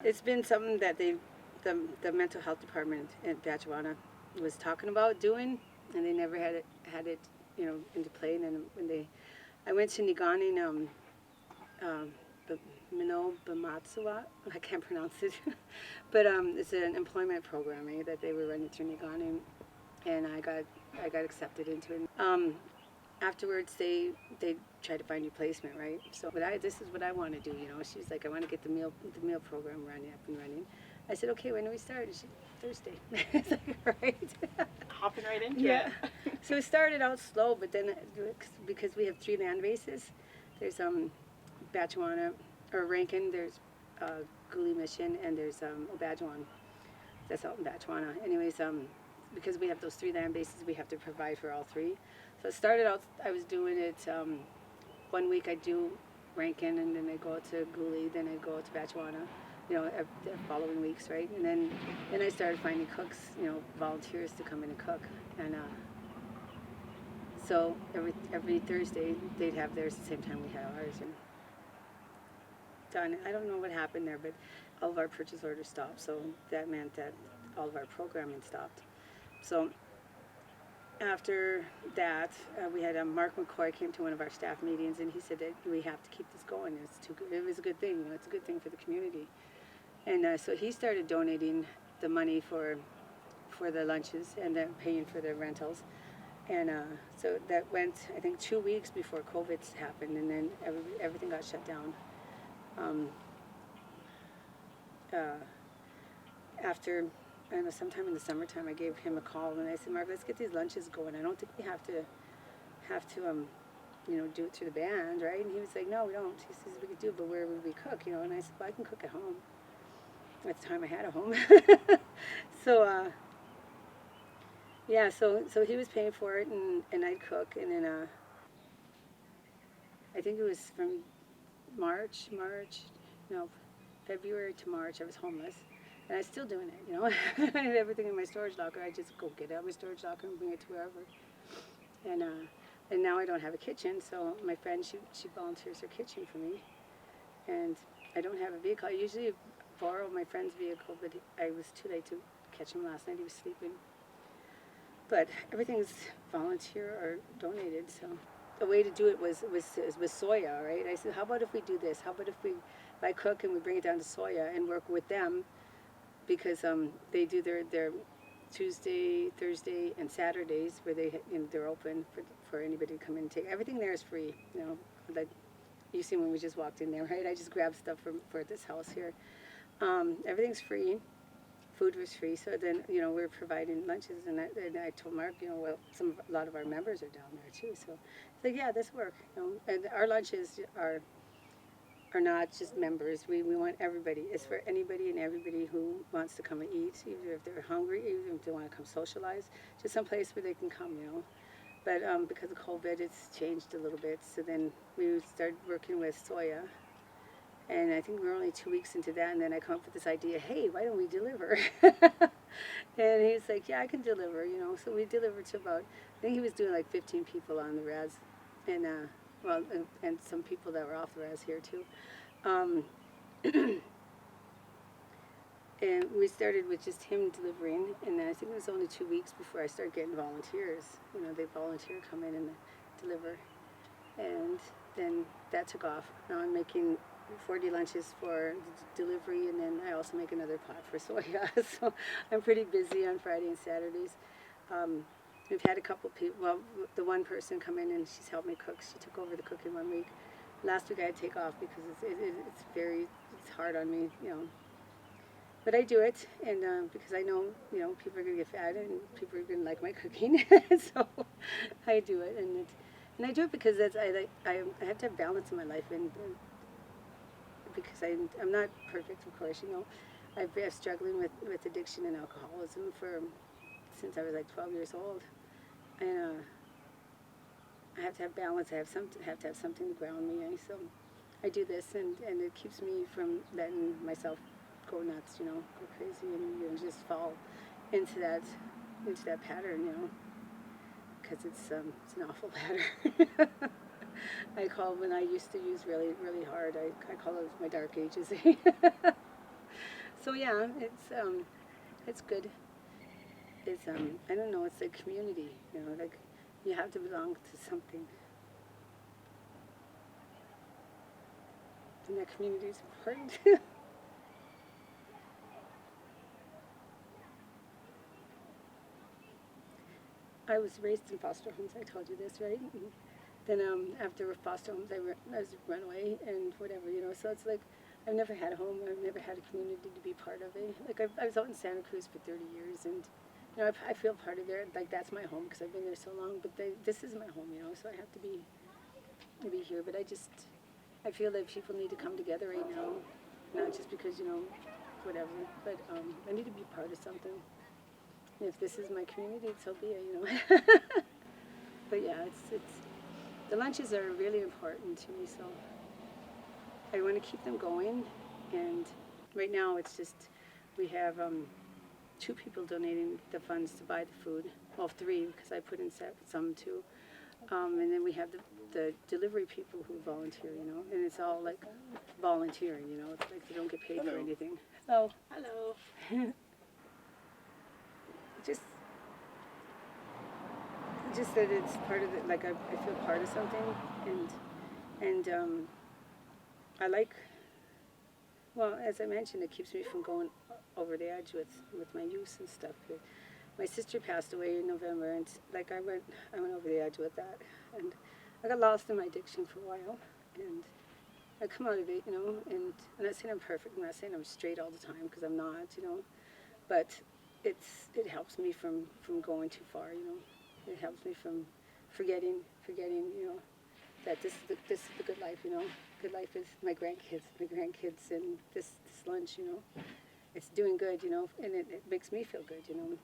It's been something that the mental health department at Batchewana was talking about doing, and they never had it into play. And then I went to Niganing, Mino Bamatsuwa, I can't pronounce it, but it's an employment program that they were running through Niganing, and I got accepted into it. Afterwards, they tried to find you placement, right? So, but this is what I want to do. She's like, I want to get the meal program up and running. I said, okay, when do we start? She, Thursday. It's like, right. Hopping right into yeah. it. So it started out slow, but then because we have 3 land bases, there's Batchewana or Rankin, there's Guli Mission, and there's Obadjuwan. That's out in Batchewana. Anyways, because we have those 3 land bases, we have to provide for all 3. So it started out, I was doing it, 1 week I'd do Rankin, and then I'd go to Guli, then I'd go to Batchewana, the following weeks, right? And then I started finding cooks, volunteers to come in and cook. And so every Thursday, they'd have theirs at the same time we had ours. And done. I don't know what happened there, but all of our purchase orders stopped, so that meant that all of our programming stopped. So after that, we had Mark McCoy came to one of our staff meetings, and he said that we have to keep this going. It's too good. It was a good thing. It's a good thing for the community. And so he started donating the money for the lunches and then paying for the rentals. And so that went, I think, 2 weeks before COVID happened, and then everything got shut down. After, I don't know, sometime in the summertime, I gave him a call and I said, Mark, let's get these lunches going. I don't think we have to do it through the band, right? And he was like, no, we don't. He says, we could do it, but where would we cook? And I said, well, I can cook at home. At the time I had a home. So, yeah, so he was paying for it, and I'd cook, and then I think it was from February to March, I was homeless. And I'm still doing it, I had everything in my storage locker. I just go get it out of my storage locker and bring it to wherever. And now I don't have a kitchen, so my friend, she volunteers her kitchen for me. And I don't have a vehicle. I usually borrow my friend's vehicle, but I was too late to catch him last night. He was sleeping. But everything's volunteer or donated, so. The way to do it was soya, right? I said, how about if we do this? How about if I cook and we bring it down to soya and work with them, because they do their Tuesday, Thursday, and Saturdays where they're open for anybody to come in and take. Everything there is free, like you see when we just walked in there, right? I just grabbed stuff for this house here. Everything's free. Food was free, so then we're providing lunches, and I told Mark, a lot of our members are down there too. So it's like, yeah, this work, and our lunches are not just members. We want everybody. It's for anybody and everybody who wants to come and eat, either if they're hungry, even if they want to come socialize, just some place where they can come, But because of COVID, it's changed a little bit. So then we started working with soya. And I think we were only 2 weeks into that, and then I come up with this idea, hey, why don't we deliver? And he's like, yeah, I can deliver, So we delivered to about, I think he was doing like 15 people on the res, and and some people that were off the res here too. And we started with just him delivering, and then I think it was only 2 weeks before I started getting volunteers. They volunteer, come in and deliver. And then that took off. Now I'm making 40 lunches for delivery, and then I also make another pot for soya. So I'm pretty busy on Friday and Saturdays. We've had a couple people, well, the one person come in and she's helped me cook. She took over the cooking 1 week. Last week I had to take off because it's hard on me, But I do it, and because I know, people are going to get fat and people are going to like my cooking. So I do it, and I do it because I have to have balance in my life, and because I'm not perfect, of course, I've been struggling with addiction and alcoholism since I was like 12 years old, and I have to have balance. I have to have something to ground me. So I do this, and it keeps me from letting myself go nuts, go crazy, and just fall into that pattern, because it's an awful pattern. I call when I used to use really, really hard, I call it my dark ages. So yeah, it's good. It's I don't know. It's like community. You know, like you have to belong to something, and that community is important. I was raised in foster homes. I told you this, right? And then after foster homes, I was run away and whatever, you know. So it's like I've never had a home. I've never had a community to be part of it. Like I was out in Santa Cruz for 30 years, and you know I feel part of there. Like that's my home because I've been there so long. But this is my home, you know. So I have to be here. But I feel that people need to come together right now, not just because you know whatever. But I need to be part of something. And if this is my community, so be it, you know. But yeah, it's the lunches are really important to me, so I want to keep them going. And right now, it's just we have 2 people donating the funds to buy the food. Well, 3 because I put in some too. And then we have the delivery people who volunteer, you know, and it's all like volunteering, you know. It's like they don't get paid for anything. Hello. Hello. just that it's part of it. Like I feel part of something, and I like. Well, as I mentioned, it keeps me from going over the edge with my use and stuff. But my sister passed away in November, and like I went over the edge with that, and I got lost in my addiction for a while, and I come out of it, you know. And I'm not saying I'm perfect. I'm not saying I'm straight all the time because I'm not, you know. But it helps me from going too far, you know. It helps me from forgetting, you know, that this is the good life, you know. Good life is my grandkids, and this lunch, you know. It's doing good, you know, and it makes me feel good, you know.